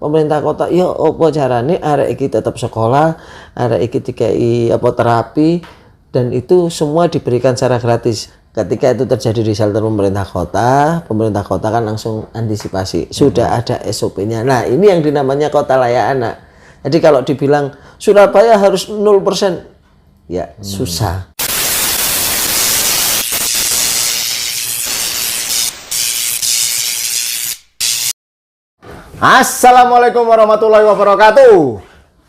pemerintah kota ya apa carane arek iki tetap sekolah, arek iki dikai apa terapi, dan itu semua diberikan secara gratis. Ketika itu terjadi di shelter pemerintah kota kan langsung antisipasi, sudah ada SOP-nya. Nah, ini yang dinamanya kota layak anak. Jadi kalau dibilang Surabaya harus 0%, ya susah. Assalamualaikum warahmatullahi wabarakatuh.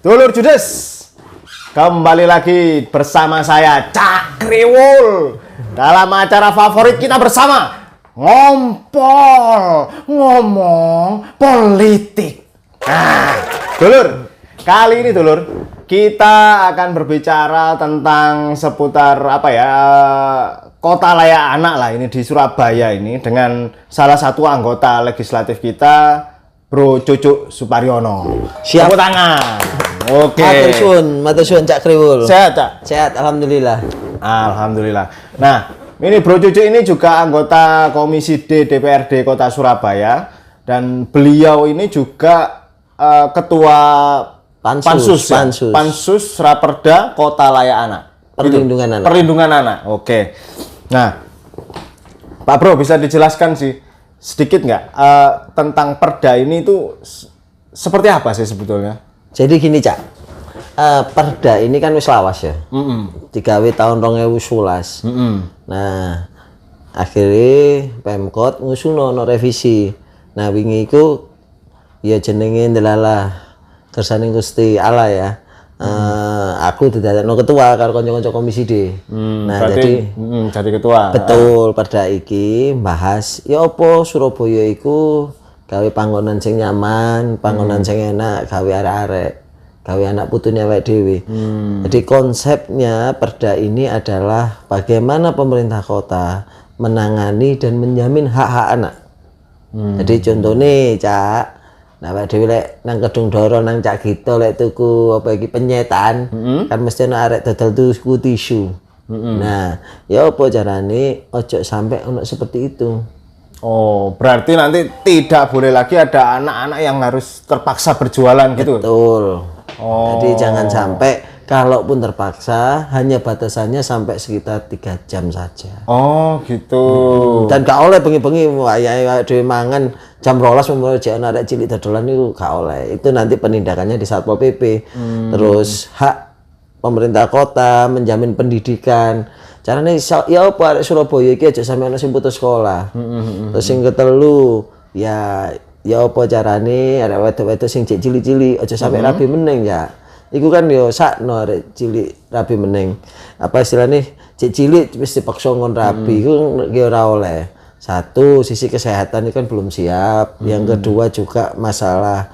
Dulur Judes, kembali lagi bersama saya Cak Kriwul dalam acara favorit kita bersama, ngomong politik. Nah, dulur, kali ini dulur kita akan berbicara tentang seputar apa ya, kota layak anak lah ini di Surabaya ini, dengan salah satu anggota legislatif kita, Bro Cucuk Suparyono. Siap. Tepuk tangan. Oke. Matur suwun Cak Kriwul. Sehat, Cak? Sehat, alhamdulillah. Alhamdulillah. Nah, ini Bro Cucuk ini juga anggota Komisi D DPRD Kota Surabaya, dan beliau ini juga ketua Pansus Raperda Kota Layak Anak. Perlindungan anak. Oke. Nah, Pak Bro, bisa dijelaskan sih sedikit nggak tentang perda ini itu seperti apa sih sebetulnya? Jadi gini Cak, perda ini kan wis lawas ya, digawe tahun 2011. Nah, akhirnya Pemkot ngusuno revisi. Nah, wingi iku ya jenenge ndelalah kersane Gusti Allah ya. Aku didadekno ketua karo kanca-kanca Komisi D. Nah, jadi ketua. Betul, perda iki bahas ya apa Surabaya iku gawe panggonan sing nyaman, panggonan sing enak, gawe arek-arek, gawe anak putune awake dhewe. Jadi konsepnya perda ini adalah bagaimana pemerintah kota menangani dan menjamin hak-hak anak. Jadi contohnya Cak, nah awake dhewe lek nang Kedung Doro nang Cak Gito lek tuku apa iki penyetan, kan mesti ana arek dodol tuku tisu. Nah, ya apa carane ojo sampai ono seperti itu. Oh, berarti nanti tidak boleh lagi ada anak-anak yang harus terpaksa berjualan gitu. Betul. Oh. Jadi jangan sampai, kalaupun terpaksa hanya batasannya sampai sekitar 3 jam saja. Oh, gitu. Dan gak oleh bengi-bengi wayahe dhewe mangan jam 12 umur jek ana arek cilik dodolan niku gak oleh. Itu nanti penindakannya di Satpol PP. Terus hak pemerintah kota menjamin pendidikan. Carane ya apa arek Surabaya iki aja sampe ana sing putus sekolah. Terus sing ketelu ya apa carane arek wedok-wedok sing cek cilik-cilik aja sampe rabi meneng ya. Iku kan yo sakno arek cilik rabi meneng. Apa istilahnya cek cilik wis dipaksa ngon rabi iku ya ora oleh. Satu, sisi kesehatan itu kan belum siap. Yang kedua juga masalah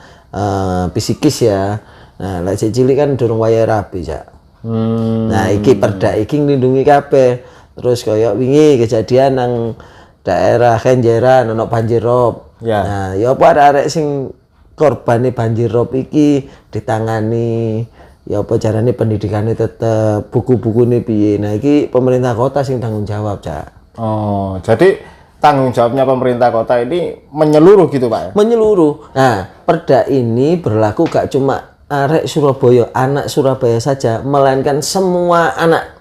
psikis ya. Nah, lek cek cilik kan durung waya rabi, Cak. Nah, iki perda iki nglindungi kabeh. Terus kaya wingi kejadian nang daerah Kenjeran ono banjir rob. Ya. Nah, ya apa arek sing korbane banjir rob iki ditangani, ya apa carane pendidikannya tetep, buku-bukune piye. Nah, iki pemerintah kota sing tanggung jawab, Cak. Oh, jadi tanggung jawabnya pemerintah kota ini menyeluruh gitu, Pak? Menyeluruh. Nah, perda ini berlaku gak cuma arek Surabaya, anak Surabaya saja, melainkan semua anak.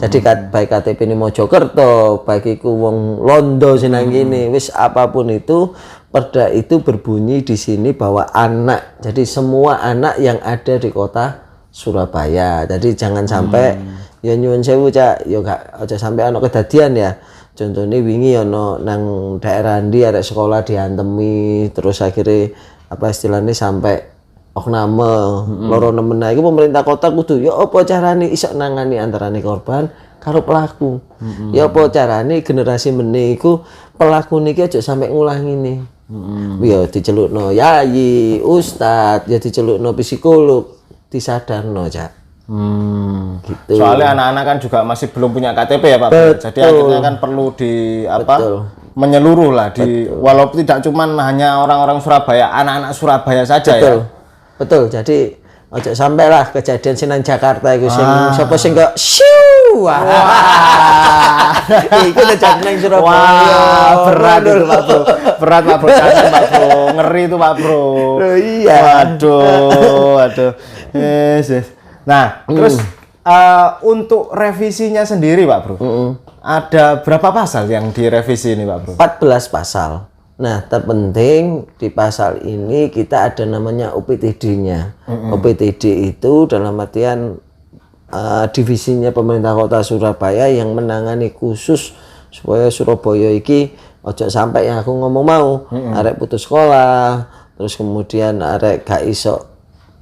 Jadi baik KTP ini Mojokerto, baik iku wong Londo sinang gini, wis apapun itu, perda itu berbunyi di sini bahwa anak. Jadi semua anak yang ada di kota Surabaya. Jadi jangan sampai ya nyuwun sewu Cak, ya gak aja sampai ana kedadian ya. Contohnya wingi ono nang daerah ndi arek sekolah diantemi, terus akhirnya apa istilahnya sampai okname loro nemen. Iku pemerintah kota kudu ya apa carane iso nangani antarane korban karo pelaku. Ya apa carane generasi meneh iku pelaku niki aja sampai ngulangi nih. Ya dicelukno yayi, ustad, ya dicelukno psikolog, disadarno, Cak. Gitu. Soalnya anak-anak kan juga masih belum punya KTP ya, Pak. Betul. Jadi akhirnya kan perlu menyeluruh lah walaupun tidak cuma hanya orang-orang Surabaya, anak-anak Surabaya saja. Betul. Ya. Betul. Jadi ojo sampai lah kejadian sing nang Jakarta iku sing sapa sing kok Wah. Iku terjadi nang Surabaya. Wah, berat itu Pak Bro. Berat Pak Bro, jangan Pak Bro. Ngeri itu Pak Bro. Loh, iya. Waduh. Yes. Nah, terus untuk revisinya sendiri Pak Bro. Ada berapa pasal yang direvisi ini Pak Bro? 14 pasal. Nah, terpenting di pasal ini kita ada namanya OPTD-nya. OPTD itu dalam artian divisinya pemerintah kota Surabaya yang menangani khusus supaya Surabaya iki ojo sampai yang aku ngomong mau arek putus sekolah, terus kemudian arek gak iso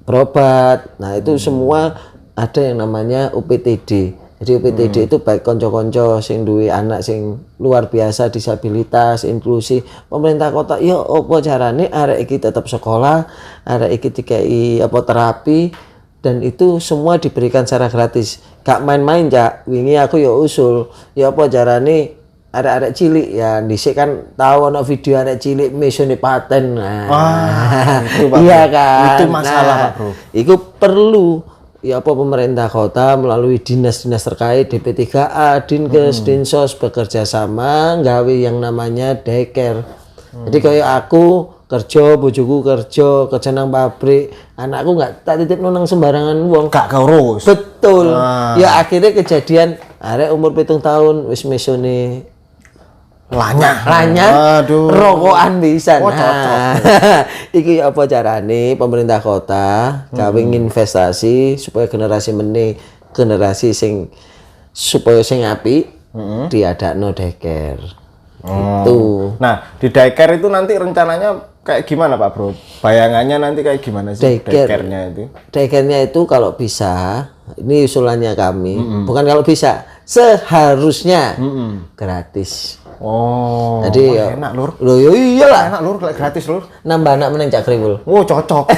berobat. Nah, itu semua ada yang namanya OPTD. Jadi OPTD itu baik konco-konco sing duwe anak sing luar biasa disabilitas, inklusi. Pemerintah kota ya apa carane arek iki tetap sekolah, arek iki dikai apa terapi, dan itu semua diberikan secara gratis. Gak main-main, Cak. Wingi aku ya usul, ya apa carane arek-arek cilik ya dhisik kan tahu ana video arek cilik mesone paten. Nah. Itu Pak Iya Bro. kan. Itu masalah Pak Bro. Iku perlu ya apa pemerintah kota melalui dinas-dinas terkait DP3A, Dinkes, Dinsos bekerja sama gawe yang namanya daycare. Jadi kayak aku kerja, bojoku kerja nang pabrik, anakku nggak tak titip nang sembarangan wong. Gak keurus. Betul. Ya akhirnya kejadian arek umur 7 tahun wis mesone lanyah, Aduh. rokokan bisa. Oh, Nah, iki apa carane pemerintah kota gawe investasi supaya generasi sing supaya sing apik diadakno daycare. Itu. Nah, di daycare itu nanti rencananya kayak gimana Pak Bro? Bayangannya nanti kayak gimana sih daycare-nya itu? Daycare-nya itu kalau bisa, ini usulannya kami, bukan kalau bisa, seharusnya gratis. Oh, Jadi wah, enak lur. Loh ya iyalah. Enak lur, kayak gratis lur. Nambah anak meneng Cak Kriwul. Oh, cocok.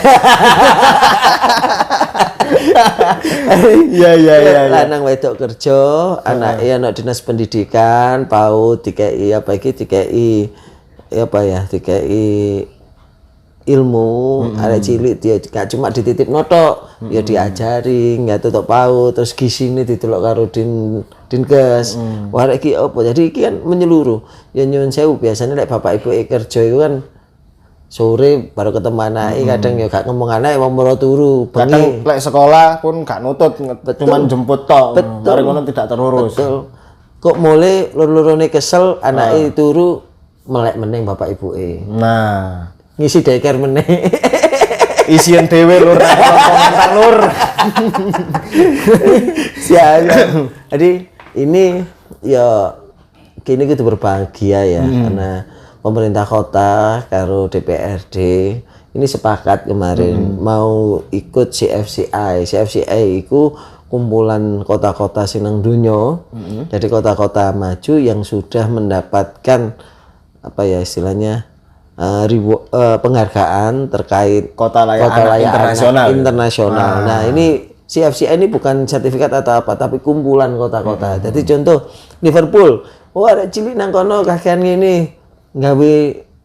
Iya. Lanang wedok kerja, anaknya anak dinas pendidikan, PAUD DKI apa iki DKI apa ya DKI ilmu, arek cilik dia gak cuma dititip notok, ya diajari, nggak tutup PAUD, terus gisine didelok karo Dinkes. Wah arek iki apa? Jadi iki kan menyeluruh. Ya nyuwun sewu biasanya lek bapak ibu kerja itu kan sore baru ketemu anake, kadang ya gak ngomong anake mau moro turu, Kadang lek sekolah pun gak nutut, cuman jemput tok. Mari ngono tidak terurus. Betul. Kok mulai loro-lorone kesel anake turu melek meneng bapak ibuke. Nah, Ngisi daycare meneh. isian dewe lur nek komentar lur. Sialan. Jadi ini ya kini kita berbahagia ya karena pemerintah kota karo DPRD ini sepakat kemarin mau ikut CFCI. CFCI itu kumpulan kota-kota sinang dunya. Jadi kota-kota maju yang sudah mendapatkan apa ya istilahnya penghargaan terkait Kota layak anak internasional. Nah, ini CFCI ini bukan sertifikat atau apa, tapi kumpulan kota-kota. Jadi contoh Liverpool, ada cilik nang kono kakean ngene, gawe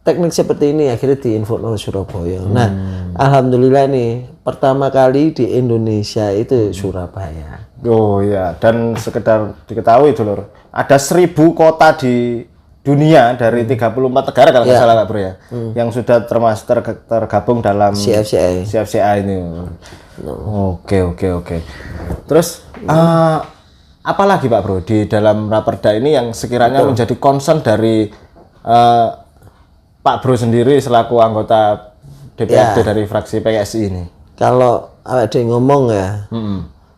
teknik seperti ini akhirnya diinfokan Surabaya. Nah, alhamdulillah nih pertama kali di Indonesia itu Surabaya. Oh ya, dan sekedar diketahui itu lur, ada 1000 kota di dunia dari 34 negara kalau nggak salah Pak Bro ya, yang sudah tergabung dalam CFCI ini. Oke. Terus apa lagi Pak Bro di dalam raperda ini yang sekiranya menjadi concern dari Pak Bro sendiri selaku anggota DPRD dari fraksi PSI ini? Kalau ada yang ngomong ya,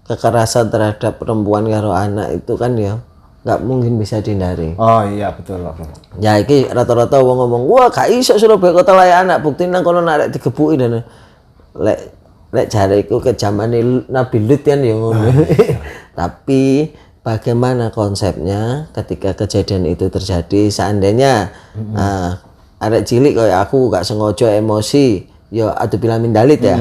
kekerasan terhadap perempuan karo anak itu kan ya nggak mungkin bisa dihindari. Oh iya betul Pak Bro. Ya iki rata-rata wong ngomong, wah gak iso Surabaya kota layak anak, bukti nang kono arek digebuki dan lek jare iku kejamane Nabi Lut kan ya ngono. Tapi bagaimana konsepnya ketika kejadian itu terjadi seandainya arek cilik kayak aku gak sengaja emosi, ya adu bilang mindalit ya.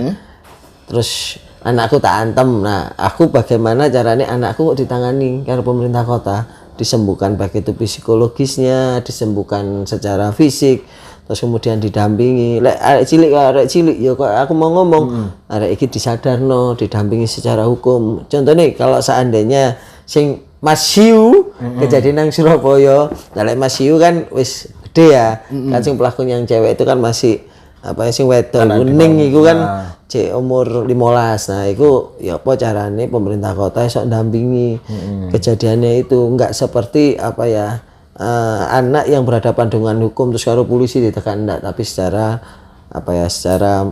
Terus anakku tak antem. Nah, aku bagaimana caranya anakku kok ditangani karena pemerintah kota, disembuhkan baik itu psikologisnya, disembuhkan secara fisik, terus kemudian didampingi. Lek arek cilik ya kok aku mau ngomong, arek iki disadarno, didampingi secara hukum. Contohnya kalau seandainya sing Masiu kejadian nang Surabaya. Nah lek Masiu kan wis gede ya. Kan sing pelakon yang cewek itu kan masih apa sing wedok kuning iku kan cek umur 15. Nah iku ya apa carane pemerintah kota iso ndampingi kejadiannya itu enggak seperti apa ya anak yang berhadapan dengan hukum terus karo polisi ditekan enggak, tapi secara apa ya secara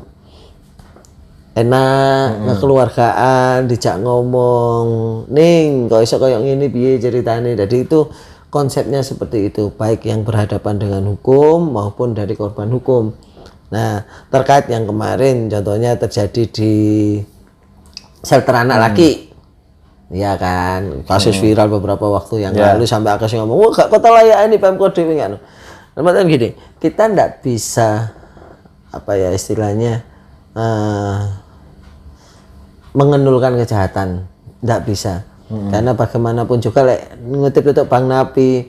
enak kekeluargaan dijak ngomong ning kok iso koyo ngene piye ceritane. Jadi itu konsepnya seperti itu, baik yang berhadapan dengan hukum maupun dari korban hukum. Nah terkait yang kemarin contohnya terjadi di shelter anak laki ya kan, kasus viral beberapa waktu yang lalu sampai akhirnya ngomong wah gak kota layak ini Pemkot dewe kan. Namanya gini, kita ndak bisa apa ya istilahnya mengendulkan kejahatan, ndak bisa. Karena bagaimanapun juga ngutip itu Bang Napi,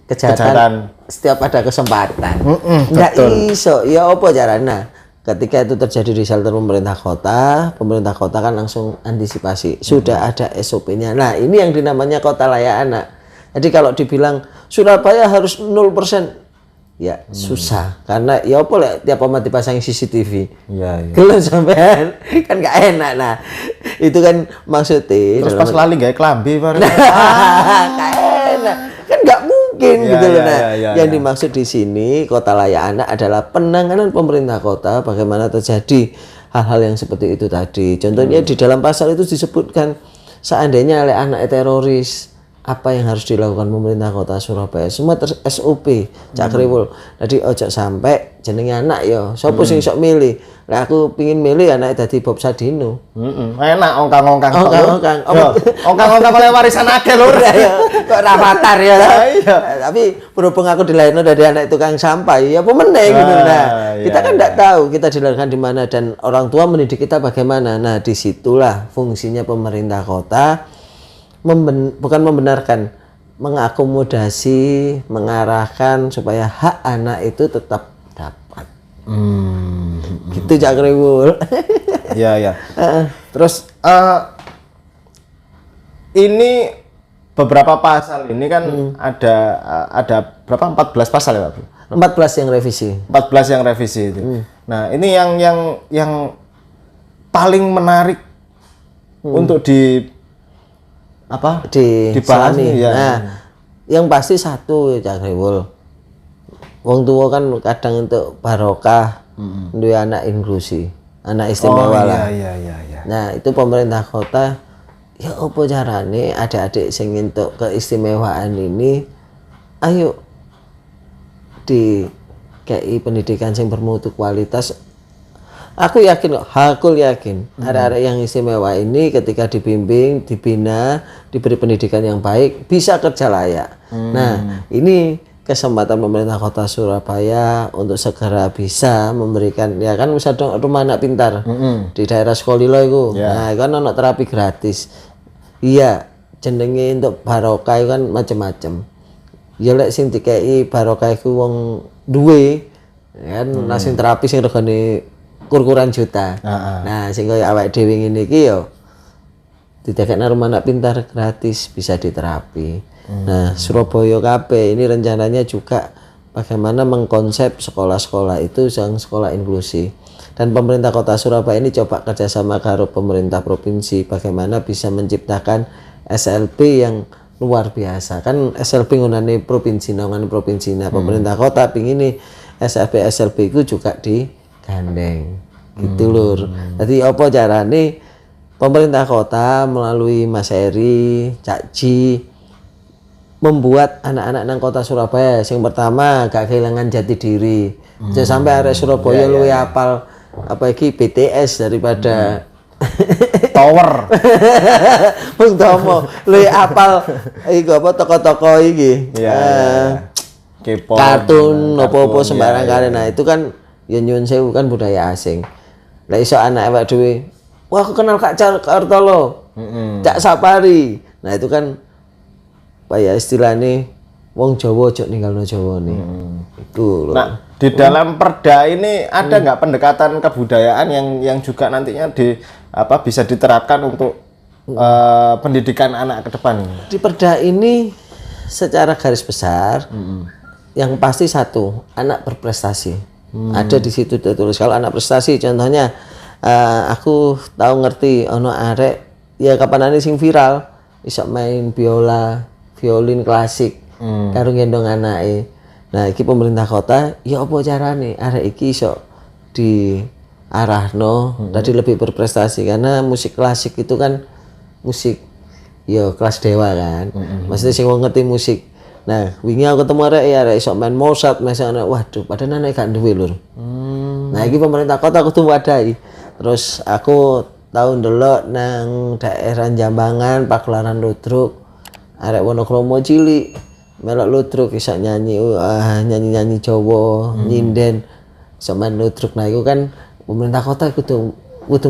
kejahatan setiap ada kesempatan. Ndak iso, ya apa caranya? Ketika itu terjadi di shelter pemerintah kota kan langsung antisipasi. Sudah ada SOP-nya. Nah, ini yang dinamanya kota layak anak. Jadi kalau dibilang Surabaya harus 0%, ya susah. Karena ya apa lah tiap amat dipasang CCTV. Iya. Kalau sampean kan gak enak. Nah, itu kan maksudnya. Terus pas lali gak klambi bareng. Gak enak. Kan gak mungkin gitu loh. Nah, yang dimaksud di sini kota layak anak adalah penanganan pemerintah kota bagaimana terjadi hal-hal yang seperti itu tadi. Contohnya di dalam pasal itu disebutkan seandainya oleh anak teroris apa yang harus dilakukan pemerintah kota Surabaya, semua SOP Cakriwul. Jadi ojo sampai jenenge anak ya sapa sing sok milih. Lah aku pingin milih anak dadi Bob Sadino. Enak ongkang-ongkang. Ongkang-ongkang oleh warisan akeh lho. Kok rafatar ya. Tapi berhubung aku dilahirno dari anak tukang sampah ya apa meneh gitu. Nah, kita kan enggak tahu kita dilahirkan di mana dan orang tua mendidik kita bagaimana. Nah, disitulah fungsinya pemerintah kota bukan membenarkan, mengakomodasi, mengarahkan supaya hak anak itu tetap dapat. Gitu Cak Kriwul. Ya. Terus ini beberapa pasal ini kan ada berapa? 14 pasal ya Pak? 14 yang revisi. 14 yang revisi itu. Nah, ini yang paling menarik untuk dibahas ya. Nah, yang pasti satu Cak Kriwul. Wong tua kan kadang untuk barokah duwe anak inklusi, anak istimewa lah. Iya. Nah, itu pemerintah kota ya apa carane adik-adik sing entuk keistimewaan ini ayo di KI pendidikan yang bermutu kualitas. Aku yakin kok, aku yakin ada yang istimewa ini ketika dibimbing, dibina, diberi pendidikan yang baik, bisa kerja layak. Nah, ini kesempatan pemerintah kota Surabaya untuk segera bisa memberikan, ya kan bisa dong rumah anak pintar di daerah Sekolilo itu. Nah, kan ono terapi gratis. Iya, jenenge untuk barokah itu kan macam-macam. Ya lek sing dikei barokah iku wong duwe, kan sing terapi sing regane kurang juta. Nah, sing koyo awake dhewe ngene iki yo didekekna rumah anak pintar gratis bisa diterapi. Nah, Surabaya kabeh ini rencananya juga bagaimana mengkonsep sekolah-sekolah itu yang sekolah inklusi. Dan pemerintah kota Surabaya ini coba kerjasama karo pemerintah provinsi bagaimana bisa menciptakan SLB yang luar biasa. Kan SLB ngunane provinsi, nah pemerintah kota pingin ini SLB itu juga digandeng. Gitu lur. Jadi apa carane pemerintah kota melalui Mas Eri, Cak Ji membuat anak-anak nang kota Surabaya yang pertama gak kehilangan jati diri. Jangan sampai arek Surabaya luwih apal apa iki BTS daripada Tower. Wong tomo luwih apal iku apa toko-toko iki. K-pop, kartun opo-opo sembarang kali. Nah, itu kan ya nyun sewu kan budaya asing. Lah iso anak awak dhewe, wah aku kenal Kak Cartolo. Cak Sapari. Nah, itu kan apa ya istilahnya wong Jawa ojo ninggalno Jawa nih. Itu loh. Nah, di dalam perda ini ada nggak pendekatan kebudayaan yang juga nantinya bisa diterapkan untuk pendidikan anak ke depan ini? Di Perda ini secara garis besar yang pasti satu, anak berprestasi. Ada di situ tertulis. Kalau anak prestasi contohnya aku tahu ngerti ono arek ya kapanane sing viral iso main biola, violin klasik karo gendong anake. Nah, iki pemerintah kota ya apa carane arek iki iso diarahno tadi lebih berprestasi karena musik klasik itu kan musik ya kelas dewa kan. Maksudnya sing wong ngerti musik. Nah, wingi aku ketemu arek iso main Mozart, misalnya waduh, padahal anak gak duwe lur. Nah, iki pemerintah kota kudu wadahi. Terus aku tahu ndelok nang daerah Jambangan, Pagelaran Ludruk, arek Wonokromo cilik melok ludruk iso nyanyi nyanyi Jawa, nyinden, iso main ludruk. Nah, itu kan pemerintah kota kudu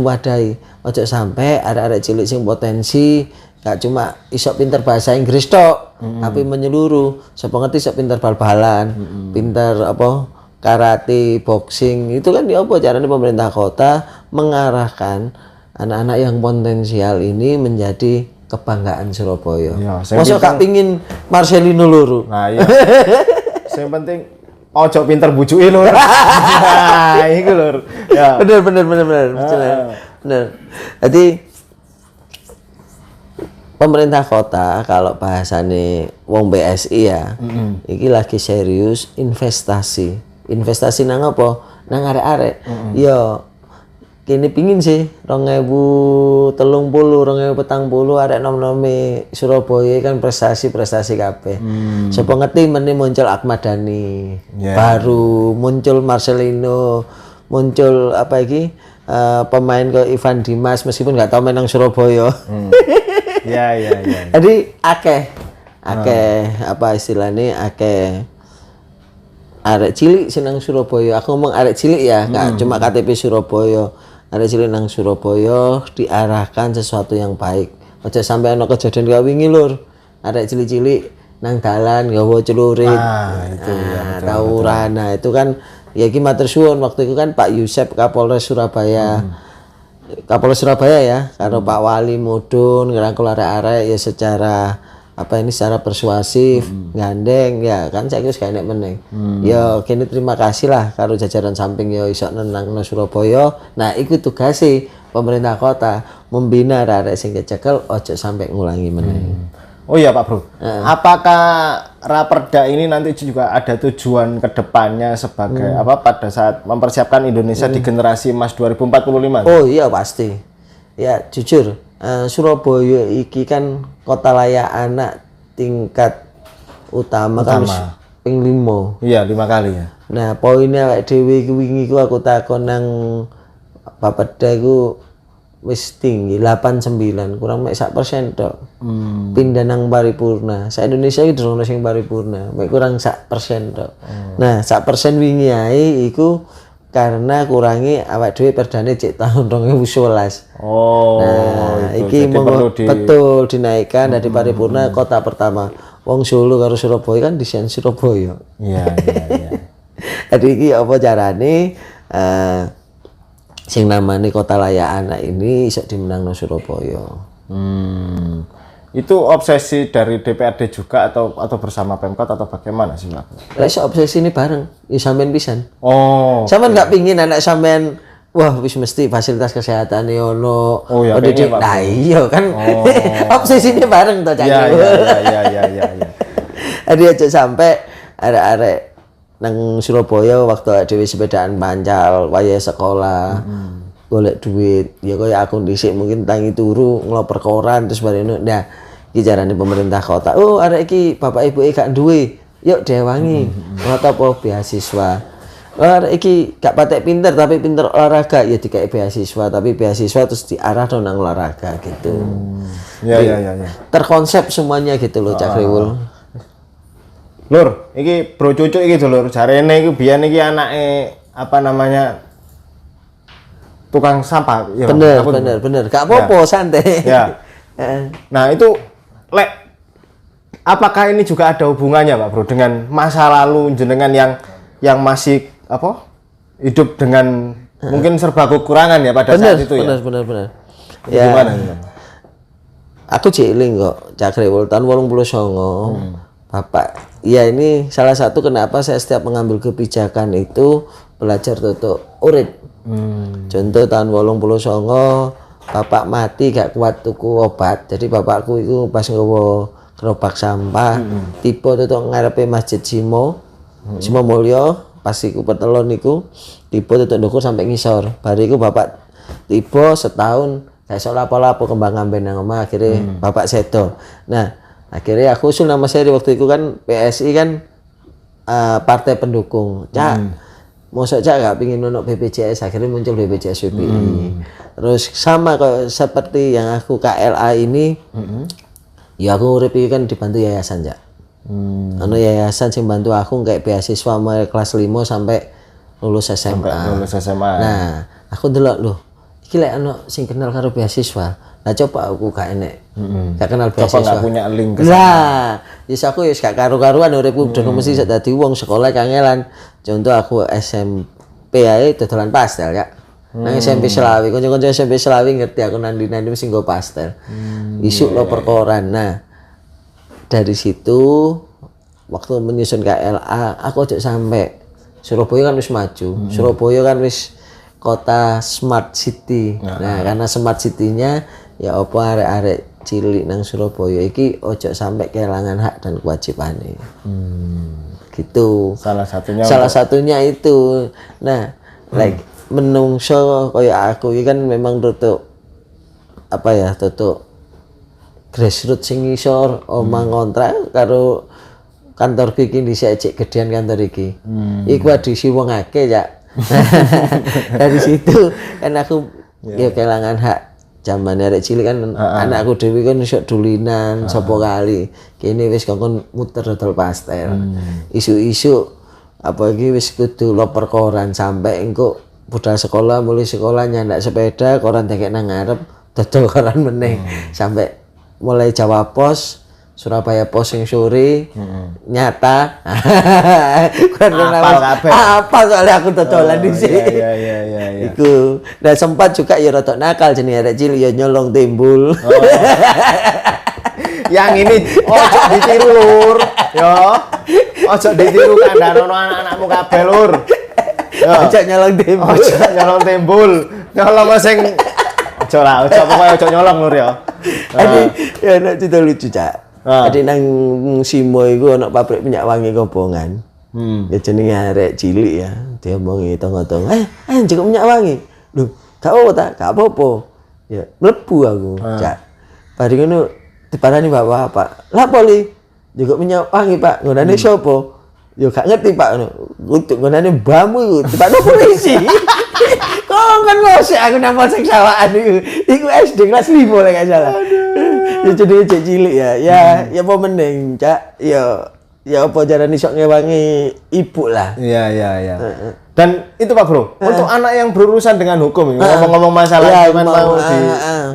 wadahi. Ojo sampai arek-arek cilik sing potensi gak cuma iso pinter bahasa Inggris tok, tapi menyeluruh. Sapa ngerti iso pinter bal-balan, pinter apa karate, boxing. Itu kan ya apa caranya pemerintah kota mengarahkan anak-anak yang potensial ini menjadi kebanggaan Surabaya. Ya, masa gak pingin Marcelino loro. Nah, iya. Yang penting ojo pinter bujuki lur. Nah, iku lur. Ya. Bener. Jadi pemerintah kota kalau bahasane wong BSI ya, iki lagi serius investasi. Investasi nang apa? Nang arek-arek. Yo kene pingin sih 2030, 2040 arek nom-nome Surabaya kan prestasi kabeh. Sapa ngerti meneh muncul Ahmad Dhani. Baru muncul Marcelino, muncul apa iki? Pemain ke Ivan Dimas meskipun nggak tahu main nang Surabaya. Ya. Jadi akeh apa istilahnya akeh arek cilik senang Surabaya. Aku ngomong arek cilik ya, nggak cuma KTP Surabaya. Arek cilik nang Surabaya diarahkan sesuatu yang baik. Aja sampai ana kejadian kaya wingi lur. Arek cilik-cilik nang dalan nggawa celurit. Itu ya. Tawuran. Nah, itu kan ya iki matur suwun waktu itu kan Pak Yusep Kapolres Surabaya. Kapolres Surabaya ya, karo Pak Wali mudun ngerangkul arek-arek ya secara secara persuasif, gandeng ya kan saiki wis gak enek meneh. Ya kene terima kasih lah karo jajaran samping ya iso nenangno Surabaya. Nah, iku tugase pemerintah kota membina arek sing kecekel ojo sampai ngulangi meneh. Oh iya Pak Bro, apakah Raperda ini nanti juga ada tujuan ke depannya sebagai pada saat mempersiapkan Indonesia di generasi emas 2045? Oh iya pasti. Ya jujur, Surabaya iki kan kota layak anak tingkat utama. Kan ping 5. Iya, 5 kali ya. Nah, poinnya awake dhewe iki wingi ku aku takon nang Bapeda iku wis tinggi 89 kurang mek 1% tok. Pindah nang paripurna. Sa Indonesia iki durung ono sing paripurna, mek kurang 1% tok. Nah, 1% wingi ae iku karena kurangi awak dhewe perdane cek tahun 2011. Nah, iki betul dinaikkan dari paripurna kota pertama. Wong Solo karo Surabaya kan desain Surabaya. Iya. Jadi iki apa carane sing namane kota layak anak ini iso dimenangno Surabaya. Itu obsesi dari DPRD juga atau bersama Pemkot atau bagaimana sih Pak? Lah iso obsesi ini bareng, ya sampean pisan. Oh. Sampean nggak pingin anak sampean wah wis mesti fasilitas kesehatan ono. Oh ya, nah iya kan. Obsesi ini bareng to Cak. Iya. Jadi aja sampai arek-arek nang Surabaya waktu dhewe sepedaan pancal, wayahe sekolah. Golek duit ya kaya aku dhisik mungkin tangi turu ngloper koran terus bareng. Nah, iki jarane pemerintah kota. Oh, arek iki bapak ibuke gak duwe. Yuk diwangi. Ngoto apa beasiswa. Arek iki gak patek pinter tapi pinter olahraga ya dikai beasiswa tapi beasiswa terus diarahno nang olahraga gitu. Ya. Terkonsep semuanya gitu loh Cak Riwul. Lur, iki bro cucuk iki lho lur. Jarene iki biyen iki anake tukang sampah ya. Bener. Gak apa-apa, santai. Ya. Nah, itu apakah ini juga ada hubungannya Pak Bro dengan masa lalu jenengan yang masih hidup dengan mungkin serba kekurangan ya pada saat itu ya. Bener. Ya. Gimana? aku jeeling kok Cak Grewol tahun 89. Bapak, ya ini salah satu kenapa saya setiap mengambil kebijakan itu belajar tutuk urip. Contoh tahun 89 bapak mati gak kuat tuku obat. Jadi bapakku itu pas nggawa gerobak sampah, tiba tutuk ngarepe Masjid Simo Mulyo, pas iku petelon niku tiba tutuk ndukur sampai ngisor. Bariku bapak tiba setahun gak iso lapo-lapo kembang amben nang omah, akhirnya bapak sedo. Nah, akhirnya aku usul nama saya waktu itu kan PSI kan partai pendukung. Cak, mosok Cak gak pingin nonton BPJS, akhirnya muncul BPJS WPI. Terus sama kok seperti yang aku KLA ini, ya aku urip iki kan dibantu yayasan Cak. Anu yayasan sing bantu aku kayak beasiswa mulai kelas 5 sampai lulus SMA. Nah, aku ndelok loh. Iki lek ana sing kenal karo beasiswa. Nah coba aku gak enek. Gak kenal beasiswa. Coba gak punya link ke sana. Lah, wis aku wis gak karu-karuan uripku udah mesti dadi wong sekolah kangelan. Contoh aku SMP ae dodolan pastel ya. Nang SMP Selawi, kanca-kanca SMP Selawi ngerti aku nandi-nandi mesti nggo pastel. Isuk lo perkoran. Nah, dari situ waktu menyusun KLA aku ojo sampai Surabaya kan wis maju. Surabaya kan wis kota smart city. Nah, karena smart city-nya ya apa arek-arek cilik nang Surabaya iki ojo sampai kehilangan hak dan kewajibane. Gitu. Salah satunya itu. Nah, like menungso kaya aku iki kan memang tutuk apa ya, tutuk grassroots sing ngisor omah ngontrak karo kantor iki dhisik cek gedean kantor iki. Iku adisi wong akeh ya. Dari situ kan aku ya kehilangan hak. Zaman arek cilik kan anakku dhewe kan iso dulinan sapa kali. Kene wis kongkon muter dodol pastel. Isu-isu apa iki wis kudu loper koran sampai engko budal sekolah mulai sekolah nyandak sepeda koran tekek nang ngarep dodol koran meneh sampai mulai Jawa Pos, Surabaya Pos yang sore, nyata. Apa soalnya aku dodolan di sini. Iya. Iku. Dan sempat juga ya rotok nakal jenenge arek cilik ya nyolong timbul. Yang ini ojo ditiru lur, yo. Ojo ditiru kandhanono anak-anakmu kabeh lur. Ojo nyolong timbul. Ojo nyolong timbul. Nyolong sing ojo lah, ojo pokoke ojo nyolong lur ya. Ya nek cerita lucu Cak. Jadi nang Simo iku ana pabrik minyak wangi Kobongan. Ya jenenge arek cilik ya. Dia omongi tonggo-tonggo, njukuk minyak wangi." Lho, gak apa ta? Gak apa-apa. Ya, mlebu aku, Cak. Bari ngono diparani bapak-bapak. "Lah poli, njukuk minyak wangi, Pak. Ngonane sapa?" Ya gak ngerti, Pak. Untuk ngonane mbamu iku, dipakno polisi. Kok kan ngosek aku nang polsek Sawakan iku. Iku SD kelas 5 lek gak salah. Ya jenenge cek cilik ya. Ya apa mending, Cak. Ya apa jarane sok ngewangi ibu lah. Iya. Dan itu Pak Bro, untuk anak yang berurusan dengan hukum, ngomong-ngomong masalah cuman mau di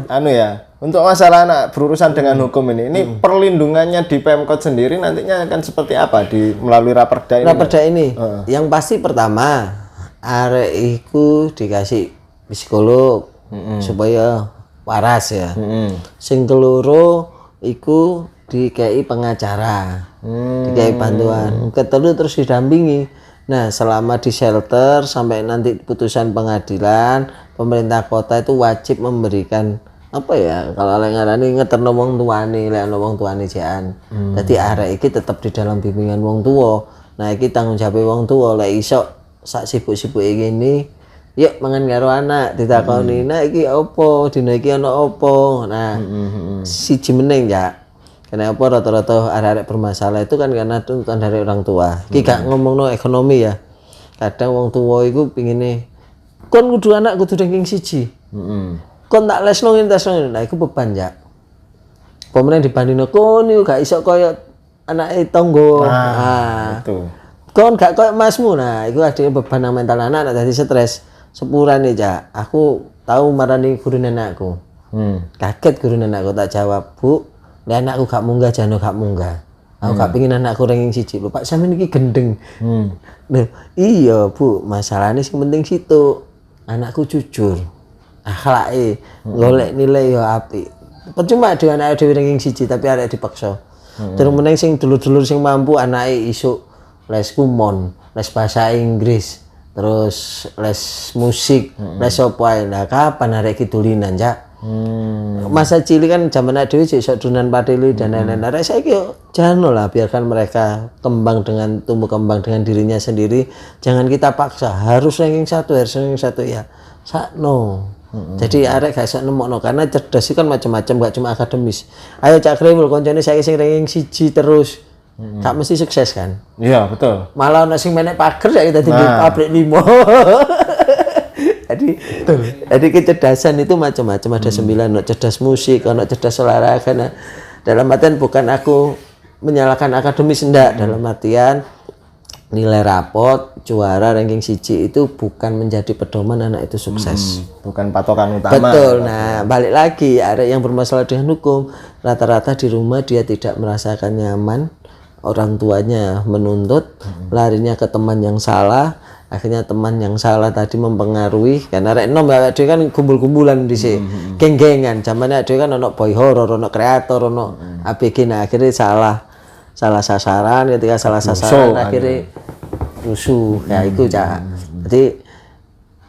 anu ya. Untuk masalah anak berurusan dengan hukum ini perlindungannya di Pemkot sendiri nantinya akan seperti apa di melalui Raperda ini? Raperda ini. Yang pasti pertama arek iku dikasih psikolog supaya waras ya. Sing keloro iku dikei pengacara, dikei bantuan. Ketelu terus didampingi. Nah, selama di shelter sampai nanti putusan pengadilan, pemerintah kota itu wajib memberikan apa ya? Kalau ngarani ngeterno wong tuane, lek ana wong tuane jekan. Dadi arek iki tetep di dalam bimbingan wong tua. Nah, iki tanggung jawab wong tua. Lek iso sak sibuk-sibuke ngene, yuk mangan karo anak ditakoni, "Nah iki apa? Dina iki ana apa?" Nah, siji meneng ya. Kenapa rata-rata arek-arek bermasalah itu kan karena tuntutan dari orang tua. Iki gak ngomongno ekonomi ya. Kadang wong tua iku pingine kon kudu anak kudu ranking siji. Kon tak lesno ngene tas ngene. Nah iku beban ya. Pemenang dibandingno kon iku gak iso koyo anake tangga. Itu. Kon gak koyo masmu. Nah iku adine beban nang mental anak dadi stres. Sepurane ja. Aku tahu marani guru nenekku. Kaget guru nenekku tak jawab, "Bu, lah anakku gak munggah jano gak munggah. Aku gak pengin anakku ranking siji. Lho Pak sampeyan iki gendeng." Loh, iya Bu, masalahnya sing penting situ. Anakku jujur. Akhlake, golek nilai ya apik. percuma dhewe anake dhewe ranking 1 tapi arek dipaksa. Terus meneng sing dulur-dulur sing mampu anake isuk les kumon, les bahasa Inggris, terus les musik, les opo ae. Lah kapan arek iki dulinan, Cak? Masa cilik kan zaman dhewe iso dunan pateli dan lain-lain. Arek saiki yo jano lah, biarkan mereka tumbuh kembang dengan dirinya sendiri. Jangan kita paksa harus ranking 1, harus ranking 1 ya. Sakno. Jadi arek gak iso nemokno karena cerdas itu kan macam-macam, gak cuma akademis. Ayo Cak Kremul koncone saiki sing ranking 1 terus. Gak mesti sukses kan? Iya, betul. Malah ono sing menek pager saiki dadi pabrik limo. Jadi kecerdasan itu macam-macam, ada 9, ono cerdas musik, ono cerdas olahraga. Nah, dalam artian bukan aku menyalahkan akademis, enggak, dalam artian nilai rapot juara ranking 1 itu bukan menjadi pedoman anak itu sukses. Bukan patokan utama. Betul. Nah, balik lagi ada yang bermasalah dengan hukum, rata-rata di rumah dia tidak merasakan nyaman, orang tuanya menuntut, larinya ke teman yang salah. Akhirnya teman yang salah tadi mempengaruhi karena rek nom ya dhewe kan kumpul-kumpulan dhisik, geng-gengan. Zamane dhewe kan ono boy horror, ono kreator, ono ABG. Nah, akhirnya salah sasaran, ketika salah sasaran akhirnya rusuh. Ya itu, Cak. Jadi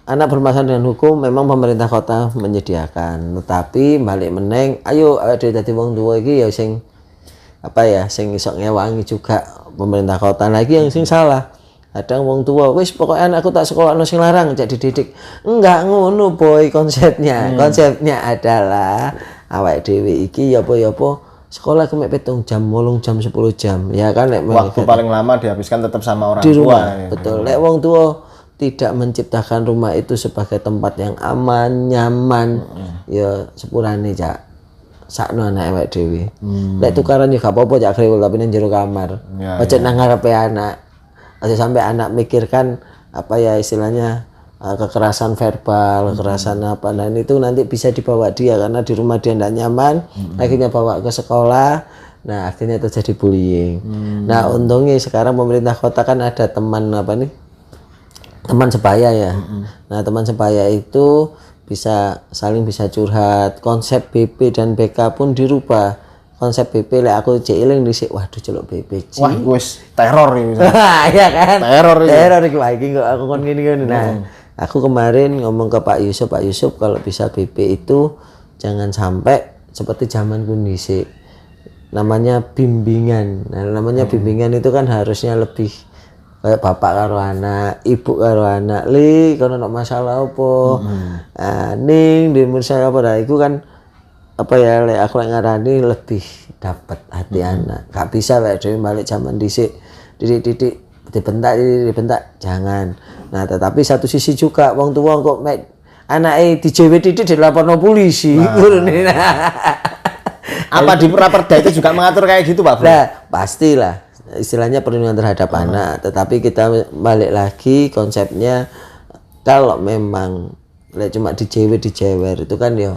anak bermasalah dengan hukum memang pemerintah kota menyediakan, tetapi balik meneng ayo dhewe dadi wong tuwa iki ya sing sing iso ngewangi juga pemerintah kota. Lagi yang sing salah kadang wong tua wis pokoknya anakku tak sekolahno sing larang cek dididik. Enggak ngono boy konsepnya. Konsepnya adalah awake dhewe iki ya apa sekolah kemek 7 jam, 8 jam, 10 jam. Ya kan nek waktu paling lama dihabiskan tetap sama orang di tua. Rumah. Ya. Betul. Nek wong tua tidak menciptakan rumah itu sebagai tempat yang aman, nyaman, ya sepurane, Cak. Sakno anak awake dhewe. Nek tukaran ya gak apa-apa Cak Krewul tapi nang jero kamar. Aja nang ngarepe anak. Aja sampai anak mikirkan istilahnya kekerasan verbal, kekerasan apa. Nah itu nanti bisa dibawa dia karena di rumah dia tidak nyaman, akhirnya bawa ke sekolah. Nah akhirnya terjadi bullying. Nah untungnya sekarang pemerintah kota kan ada teman teman sebaya ya. Nah teman sebaya itu bisa curhat. Konsep BP dan BK pun dirubah. Konsep BP aku ceiling dhisik, waduh celuk BP. Wah, wis teror iki. Iya kan? Teror iki. Wah, iki kok aku kon ngene. Nah, aku kemarin ngomong ke Pak Yusuf kalau bisa BP itu jangan sampai seperti zamanku dhisik. Namanya bimbingan. Nah, namanya bimbingan itu kan harusnya lebih kayak bapak karo anak, ibu karo anak. Li, kono ono masalah apa? Ning di masalah apa? Nah, itu kan aku ngarani lebih dapat hati anak. Gak bisa wae dhewe balik zaman dhisik didik dibentak jangan. Nah, tetapi satu sisi juga wong tua kok anake dijewe titik dilaporno polisi. Apa di Raperda itu juga mengatur kayak gitu, Pak? Nah, pastilah. Istilahnya perlindungan terhadap anak, tetapi kita balik lagi konsepnya kalau memang cuma dijewer itu kan ya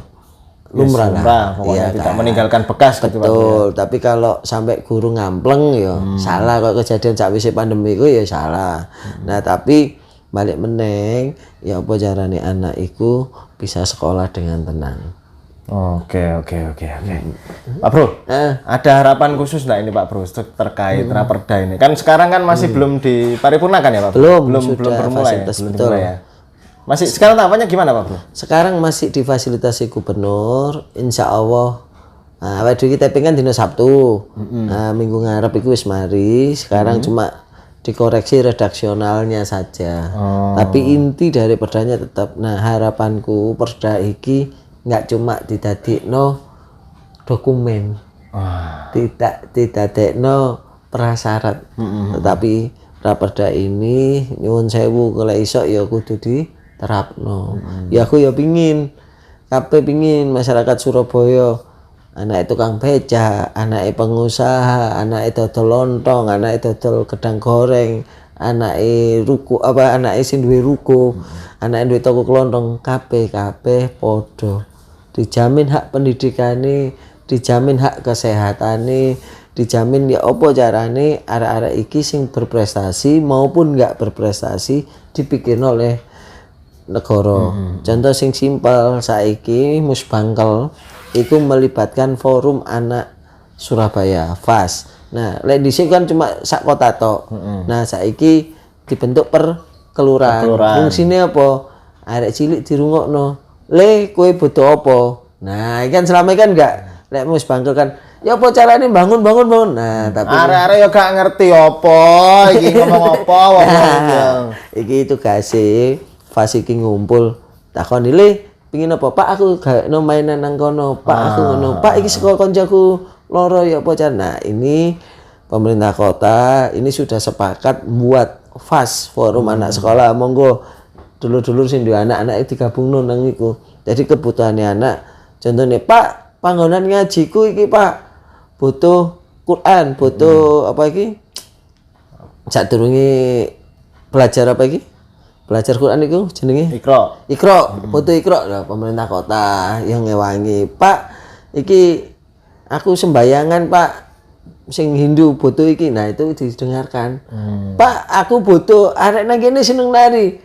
lumrah lah, ya, tidak meninggalkan bekas. Betul, tapi kalau sampai guru ngampleng ya salah. Kalau kejadian sakwise pandemi itu ya salah. Nah tapi balik meneng ya apa carane anak iku bisa sekolah dengan tenang. Oke. Pak Bro, ada harapan khusus nggak ini Pak Bro terkait Raperda ini? Kan sekarang kan masih belum diparipurnakan ya Pak Bro? Belum bermulai ya? Betul. Masih sekarang tahapannya gimana Pak Bro? Sekarang masih difasilitasi gubernur, insya Allah. Nah, kita pengen dino Sabtu, minggu ngarep itu wis mari. Sekarang cuma dikoreksi redaksionalnya saja. Tapi inti dari perdanya tetap. Nah harapanku perda iki nggak cuma didadekno dokumen, tidak didadekno prasyarat, tetapi raperda ini nyuwun sewu kalau iso ya kudu diterapno. Ya aku ya pingin masyarakat Surabaya anak tukang beca, anak pengusaha, anak dodol lontong, anak dodol gedang goreng, anak sing duwe ruko, anak duwe toko kelontong, kabeh padha dijamin hak pendidikane, dijamin hak kesehatane, dijamin ya apa carane arek-arek iki sing berprestasi maupun enggak berprestasi dipikirno oleh negara. Contoh sing simpel saiki Musbangkel itu melibatkan Forum Anak Surabaya FAS. Nah, lek dhisik kan cuma sak kota tok. Nah, saiki dibentuk per kelurahan. Fungsine apa? Arek cilik dirungokno. Le, kowe butuh apa? Nah, kan selama kan enggak lek mus bangkel kan ya apa carane bangun. Nah, tapi arek-arek ya gak ngerti apa iki ngomong apa wong. Iki tugase FAS iki ngumpul takon le pengin apa Pak aku gawe mainan nang kono Pak aku ngono Pak iki saka koncoku loro ya apa jan. Nah ini pemerintah kota ini sudah sepakat buat FAS Forum Anak Sekolah, monggo dulur-dulur sing duwe anak-anak digabungno nang iku. Jadi kebutuhannya anak contohnya Pak panggonan ngajiku iki Pak butuh Quran, butuh apa iki sadurunge belajar apa iki? Belajar Quran itu jenenge Iqra, butuh Iqra. Nah, pemerintah kota yang ngewangi, Pak, iki aku sembayangan Pak, sing Hindu butuh iki. Nah, itu didengarkan. Pak, aku butuh arek nang kene seneng nari.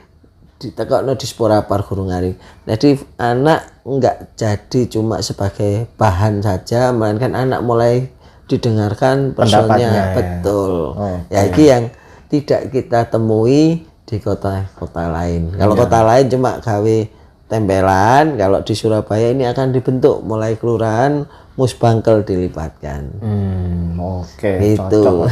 Ditekokno dispora par guru ngari. Jadi anak enggak jadi cuma sebagai bahan saja, melainkan anak mulai didengarkan persoalannya. Betul. Ya, iki yang tidak kita temui di kota-kota lain. Kalau kota lain cuma gawe tempelan, kalau di Surabaya ini akan dibentuk mulai kelurahan, musbangkel dilibatkan. Oke. Itu.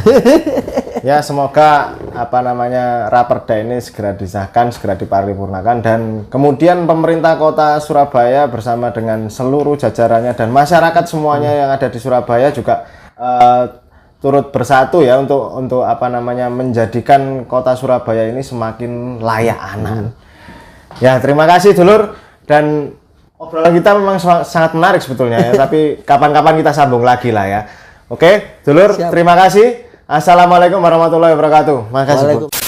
Ya semoga apa namanya Raperda ini segera disahkan, segera diparipurnakan dan kemudian pemerintah kota Surabaya bersama dengan seluruh jajarannya dan masyarakat semuanya yang ada di Surabaya juga turut bersatu ya untuk apa namanya menjadikan kota Surabaya ini semakin layak anak. Ya terima kasih dulur dan obrolan kita memang sangat menarik sebetulnya ya tapi kapan-kapan kita sambung lagi lah ya. Oke dulur. Siap. Terima kasih. Assalamualaikum warahmatullahi wabarakatuh. Makasih.